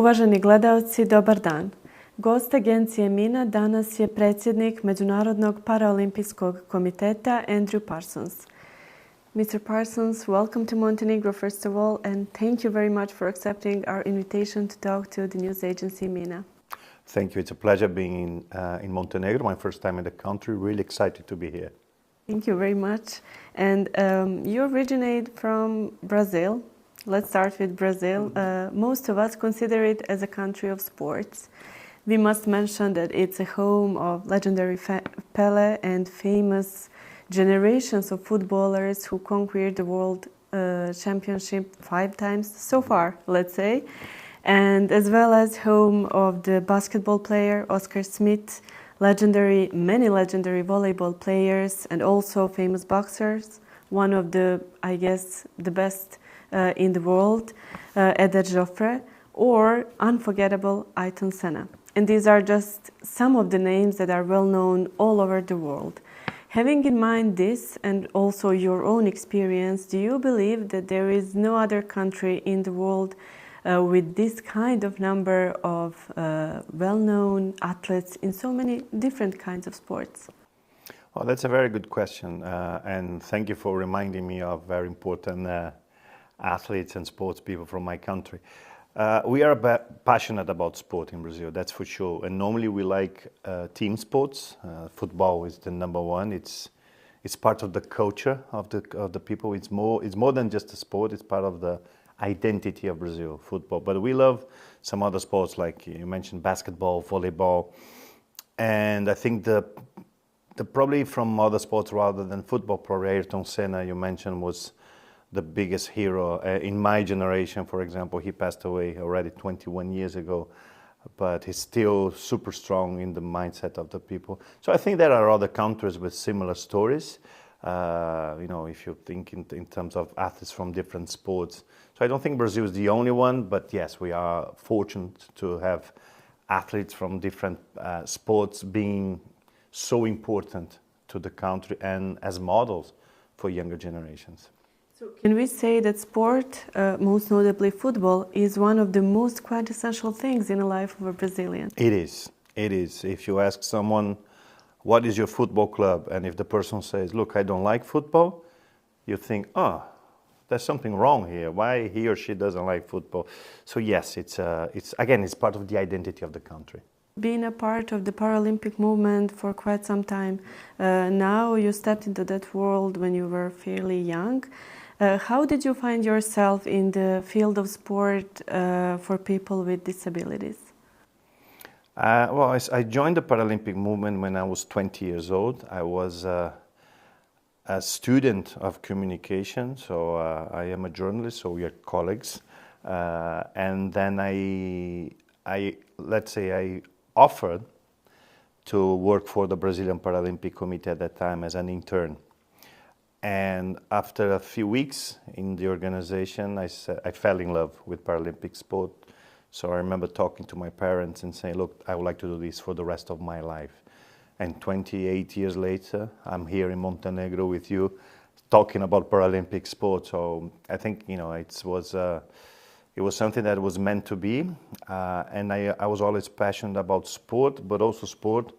Uvaženi gledaoci, dobar dan. Gost agencije MINA danas je predsjednik Međunarodnog paraolimpijskog komiteta Endrju Parsons. Mr. Parsons, welcome to Montenegro first of all, and thank you very much for accepting our invitation to talk to the news agency MINA. Thank you. It's a pleasure being in Montenegro, my first time in the country. Really excited to be here. Thank you very much. And you originate from Brazil. Let's start with Brazil. Most of us consider it as a country of sports. We must mention that it's a home of legendary Pelé and famous generations of footballers who conquered the world championship 5 times so far, let's say. And as well as home of the basketball player Oscar Smith, many legendary volleyball players, and also famous boxers. One of the, I guess, the best in the world, Eder, or unforgettable Ayrton Senna. And these are just some of the names that are well known all over the world. Having in mind this and also your own experience, do you believe that there is no other country in the world with this kind of number of well-known athletes in so many different kinds of sports? Well, that's a very good question, and thank you for reminding me of very important athletes and sports people from my country. We are passionate about sport in Brazil, that's for sure. And normally we like team sports. Football is the number one. It's part of the culture of the people. It's more than just a sport. It's part of the identity of Brazil, football. But we love some other sports, like you mentioned, basketball, volleyball. And I think the probably from other sports rather than football, probably Ayrton Senna, you mentioned, was the biggest hero in my generation. For example, he passed away already 21 years ago, but he's still super strong in the mindset of the people. So I think there are other countries with similar stories. If you think in terms of athletes from different sports. So I don't think Brazil is the only one, but yes, we are fortunate to have athletes from different sports being so important to the country and as models for younger generations. So can we say that sport, most notably football, is one of the most quintessential things in the life of a Brazilian? It is. It is. If you ask someone, what is your football club? And if the person says, look, I don't like football, you think, there's something wrong here. Why he or she doesn't like football? So yes, it's part of the identity of the country. Being a part of the Paralympic movement for quite some time, now you stepped into that world when you were fairly young. How did you find yourself in the field of sport for people with disabilities? I joined the Paralympic movement when I was 20 years old. I was a student of communication, so I am a journalist, so we are colleagues. And then I offered to work for the Brazilian Paraolimpijski Committee at that time as an intern. And after a few weeks in the organization, I fell in love with Paralympic sport. So I remember talking to my parents and saying, look, I would like to do this for the rest of my life. And 28 years later, I'm here in Montenegro with you talking about Paralympic sport. So I think, it was something that was meant to be. And I was always passionate about sport, but also sport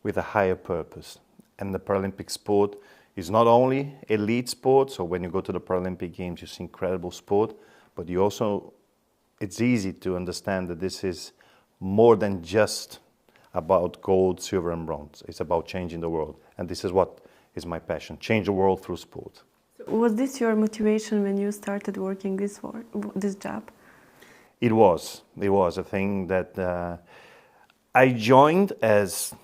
with a higher purpose. And the Paralympic sport is not only elite sport, so when you go to the Paralympic Games, you see incredible sport, but it's easy to understand that this is more than just about gold, silver, and bronze. It's about changing the world. And this is what is my passion, change the world through sport. Was this your motivation when you started working this job? It was a thing that I joined as,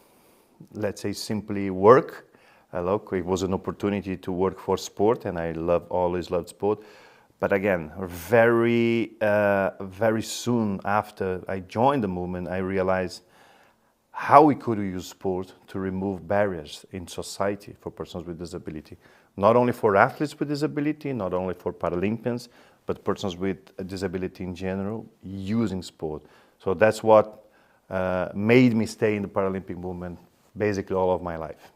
let's say, simply work. It was an opportunity to work for sport, and I always loved sport. But again, very soon after I joined the movement, I realized how we could use sport to remove barriers in society for persons with disability. Not only for athletes with disability, not only for Paralympians, but persons with a disability in general using sport. So that's what made me stay in the Paralympic movement basically all of my life.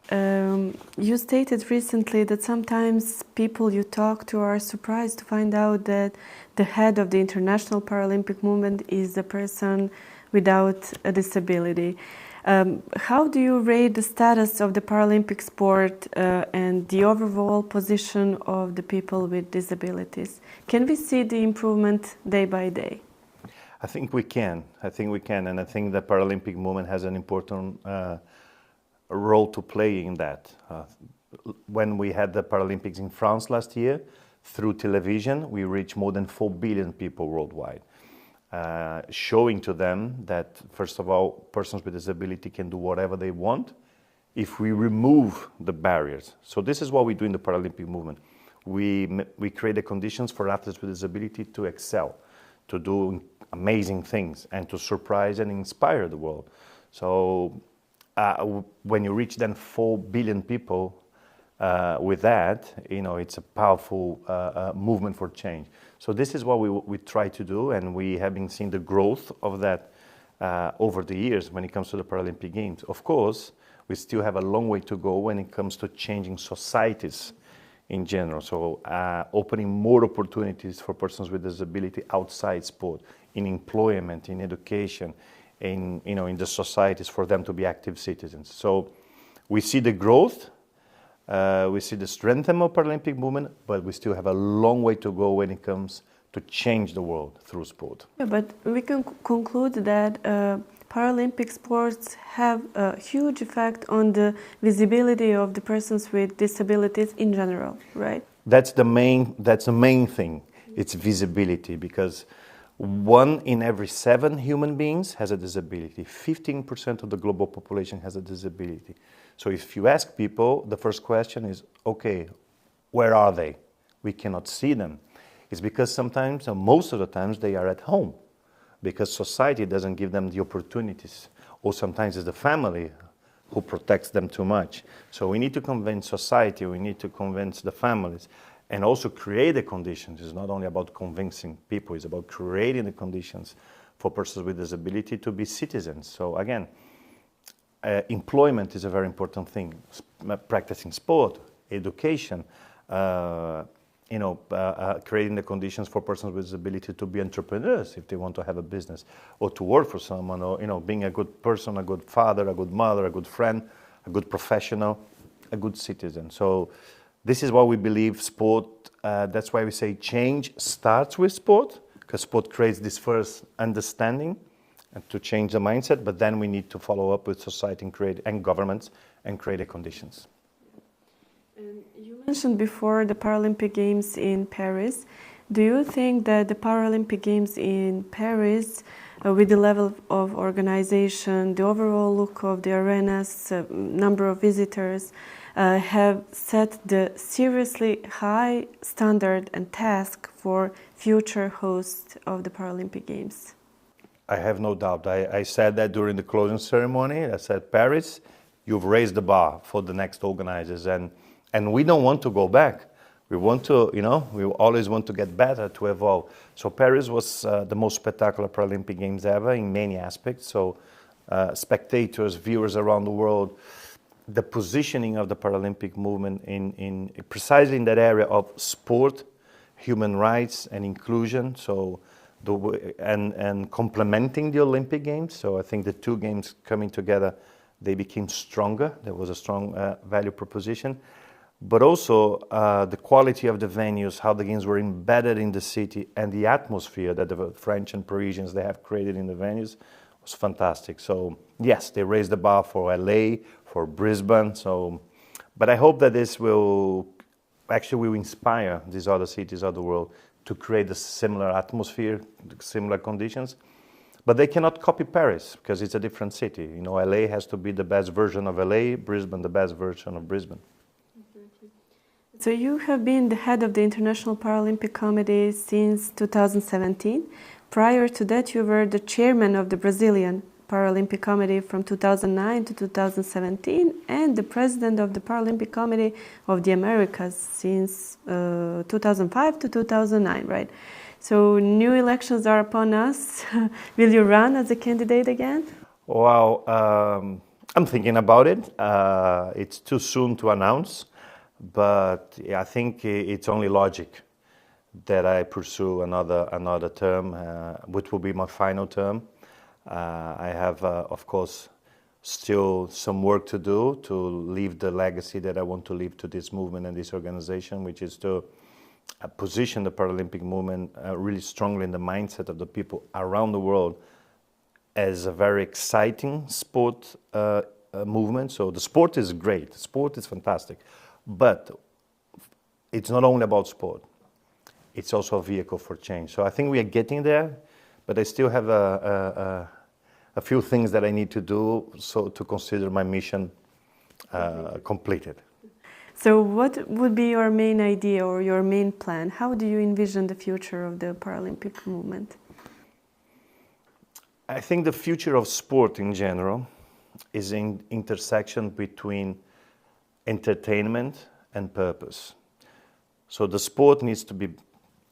You stated recently that sometimes people you talk to are surprised to find out that the head of the international Paralympic movement is a person without a disability. How do you rate the status of the Paralympic sport and the overall position of the people with disabilities? Can we see the improvement day by day? I think we can, and I think the Paralympic movement has an important role to play in that. When we had the Paralympics in France last year, through television, we reached more than 4 billion people worldwide, showing to them that, first of all, persons with disability can do whatever they want if we remove the barriers. So this is what we do in the Paralympic movement. We create the conditions for athletes with disability to excel, to do amazing things, and to surprise and inspire the world. So when you reach then 4 billion people with that, it's a powerful movement for change. So this is what we try to do, and we have been seeing the growth of that over the years when it comes to the Paralympic Games. Of course, we still have a long way to go when it comes to changing societies in general. So opening more opportunities for persons with disability outside sport, in employment, in education, in the societies, for them to be active citizens. So we see the growth, we see the strength of the Paralympic movement, but we still have a long way to go when it comes to change the world through sport. Yeah, but we can conclude that Paralympic sports have a huge effect on the visibility of the persons with disabilities in general, right? That's the main thing. It's visibility, because 1 in every 7 human beings has a disability. 15% of the global population has a disability. So if you ask people, the first question is, okay, where are they? We cannot see them. It's because sometimes, or most of the times, they are at home, because society doesn't give them the opportunities, or sometimes it's the family who protects them too much. So we need to convince society, we need to convince the families, and also create the conditions. It's not only about convincing people, it's about creating the conditions for persons with disability to be citizens. So again, employment is a very important thing. Practicing sport, education, creating the conditions for persons with disability to be entrepreneurs if they want to have a business, or to work for someone, or being a good person, a good father, a good mother, a good friend, a good professional, a good citizen. So this is what we believe sport, that's why we say change starts with sport, because sport creates this first understanding and to change the mindset, but then we need to follow up with society and governments and create the conditions. You mentioned before the Paralympic Games in Paris. Do you think that the Paralympic Games in Paris, with the level of organization, the overall look of the arenas, number of visitors, have set the seriously high standard and task for future hosts of the Paralympic Games? I have no doubt. I said that during the closing ceremony. I said, Paris, you've raised the bar for the next organizers, and we don't want to go back. We want to, we always want to get better, to evolve. So Paris was the most spectacular Paralympic Games ever in many aspects. So spectators, viewers around the world, the positioning of the Paralympic movement in precisely in that area of sport, human rights, and inclusion. So and complementing the Olympic Games. So I think the two games coming together, they became stronger. There was a strong value proposition. But also the quality of the venues, how the games were embedded in the city, and the atmosphere that the French and Parisians they have created in the venues was fantastic. So yes, they raised the bar for LA, for Brisbane. So, but I hope that this will inspire these other cities of the world to create a similar atmosphere, similar conditions. But they cannot copy Paris because it's a different city. LA has to be the best version of LA, Brisbane the best version of Brisbane. So you have been the head of the International Paralympic Committee since 2017. Prior to that, you were the chairman of the Brazilian Paralympic Committee from 2009 to 2017 and the president of the Paralympic Committee of the Americas since 2005 to 2009, right? So new elections are upon us. Will you run as a candidate again? Well, I'm thinking about it. It's too soon to announce, but I think it's only logic that I pursue another term, which will be my final term. I have, of course, still some work to do to leave the legacy that I want to leave to this movement and this organization, which is to position the Paralympic movement really strongly in the mindset of the people around the world as a very exciting sport movement. So the sport is great, the sport is fantastic, but it's not only about sport, it's also a vehicle for change. So I think we are getting there, but I still have a few things that I need to do so to consider my mission completed. So what would be your main idea or your main plan? How do you envision the future of the Paralympic movement? I think the future of sport in general is an intersection between entertainment and purpose. So the sport needs to be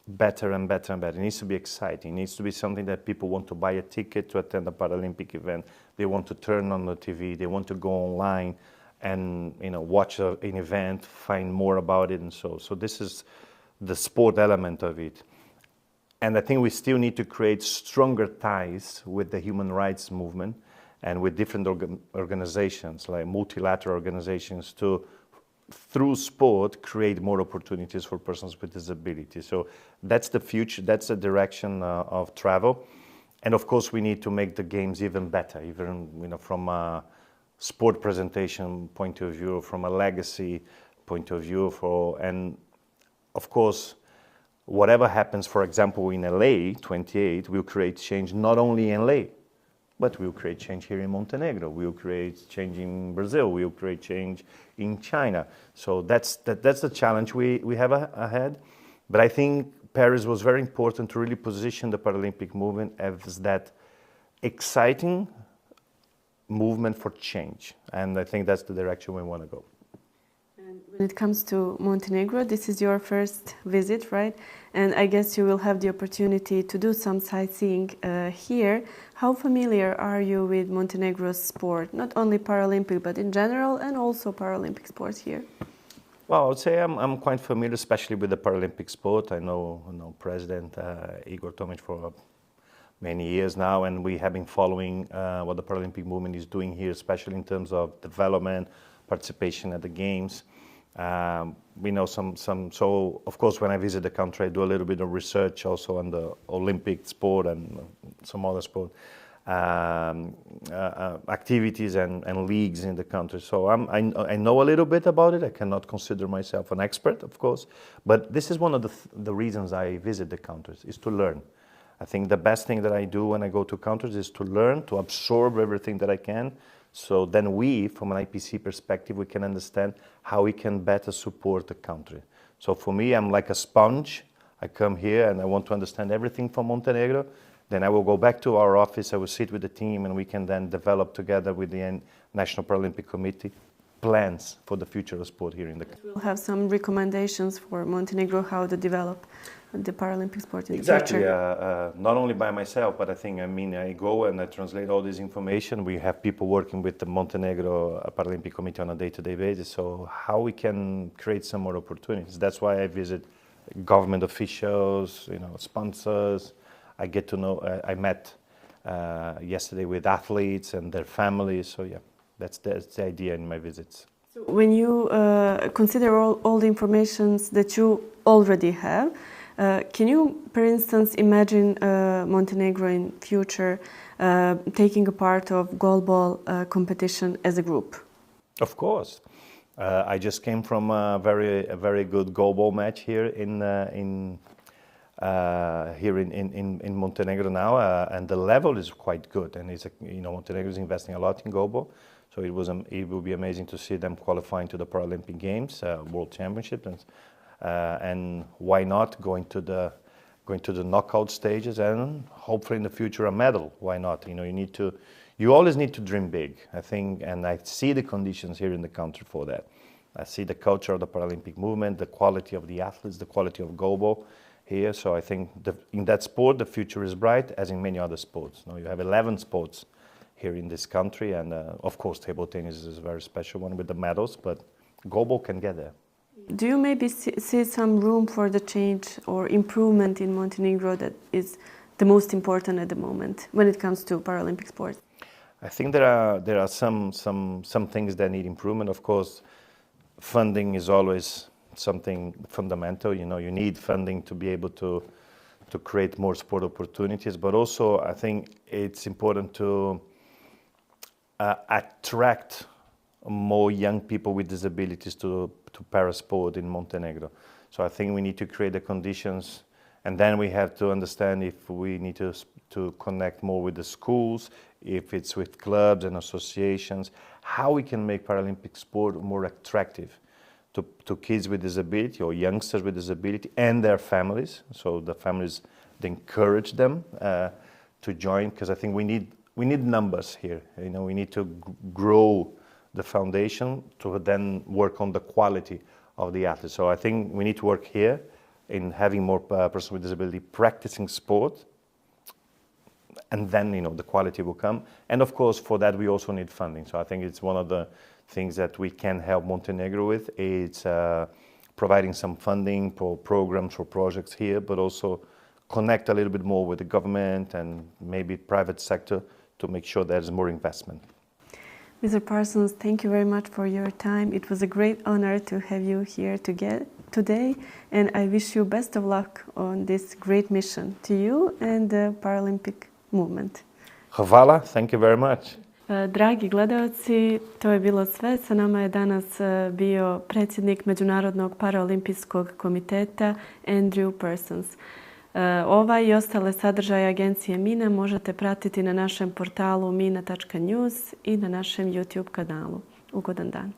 better and better and better. It needs to be exciting. It needs to be something that people want to buy a ticket to attend a Paralympic event. They want to turn on the TV. They want to go online and watch an event, find more about it, and so this is the sport element of it. And I think we still need to create stronger ties with the human rights movement and with different organizations, like multilateral organizations, to, through sport, create more opportunities for persons with disabilities. So that's the future, that's the direction of travel. And of course, we need to make the games even better, even from a sport presentation point of view, from a legacy point of view. And of course, whatever happens, for example, in LA 28, will create change not only in LA, but we'll create change here in Montenegro. We'll create change in Brazil. We'll create change in China. So that's the challenge we have ahead. But I think Paris was very important to really position the Paralympic movement as that exciting movement for change. And I think that's the direction we want to go. And when it comes to Montenegro, this is your first visit, right? And I guess you will have the opportunity to do some sightseeing here. How familiar are you with Montenegro's sport? Not only Paralympic, but in general, and also Paralympic sports here? Well, I would say I'm quite familiar, especially with the Paralympic sport. I know President Igor Tomic for many years now, and we have been following what the Paralympic movement is doing here, especially in terms of development, participation at the games. We know some. So of course, when I visit the country, I do a little bit of research also on the Olympic sport and some other sport activities and leagues in the country. So I know a little bit about it. I cannot consider myself an expert, of course, but this is one of the reasons I visit the countries, is to learn. I think the best thing that I do when I go to countries is to learn, to absorb everything that I can. So then we, from an IPC perspective, we can understand how we can better support the country. So for me, I'm like a sponge. I come here and I want to understand everything from Montenegro. Then I will go back to our office, I will sit with the team, and we can then develop together with the National Paralympic Committee plans for the future of sport here in the country. We'll have some recommendations for Montenegro how to develop the Paralympic sport in the future. Exactly, not only by myself, but I go and I translate all this information. We have people working with the Montenegro Paralympic Committee on a day-to-day basis, so how we can create some more opportunities. That's why I visit government officials, sponsors. I get to know, I met yesterday with athletes and their families, so yeah, that's the idea in my visits. So when you consider all the information that you already have, can you, for instance, imagine Montenegro in future taking a part of global competition as a group? Of course. I just came from a very good goalball match here in Montenegro now, and the level is quite good. And Montenegro is investing a lot in goalball, so it will be amazing to see them qualifying to the Paralympic Games, World Championship, and why not going to the knockout stages, and hopefully in the future a medal. Why not? You always need to dream big, I think, and I see the conditions here in the country for that. I see the culture of the Paralympic movement, the quality of the athletes, the quality of goalball here. So I think in that sport, the future is bright, as in many other sports. You have 11 sports here in this country. And of course, table tennis is a very special one with the medals, but goalball can get there. Do you maybe see some room for the change or improvement in Montenegro that is the most important at the moment when it comes to Paralympic sports? I think there are some things that need improvement. Of course, funding is always something fundamental. You know, you need funding to be able to create more sport opportunities, but also I think it's important to attract more young people with disabilities to parasport in Montenegro. So I think we need to create the conditions, and then we have to understand if we need to connect more with the schools, if it's with clubs and associations, how we can make Paralympic sport more attractive to kids with disability or youngsters with disability and their families. So the families, they encourage them to join, because I think we need numbers here. You know, we need to grow the foundation to then work on the quality of the athletes. So I think we need to work here in having more persons with disability practicing sport, and then, you know, the quality will come. And of course, for that we also need funding. So I think it's one of the things that we can help Montenegro with. It's providing some funding for programs or projects here, but also connect a little bit more with the government and maybe private sector to make sure there's more investment. Mr. Parsons, thank you very much for your time. It was a great honor to have you here today, and I wish you best of luck on this great mission to you and the Paralympic movement. Hvala, thank you very much. Dragi gledalci, to je bilo sve. Sa nama je danas bio predsjednik Međunarodnog paraolimpijskog komiteta Endrju Parsons. Ovaj i ostale sadržaje agencije MINA možete pratiti na našem portalu mina.news i na našem YouTube kanalu. Ugodan dan.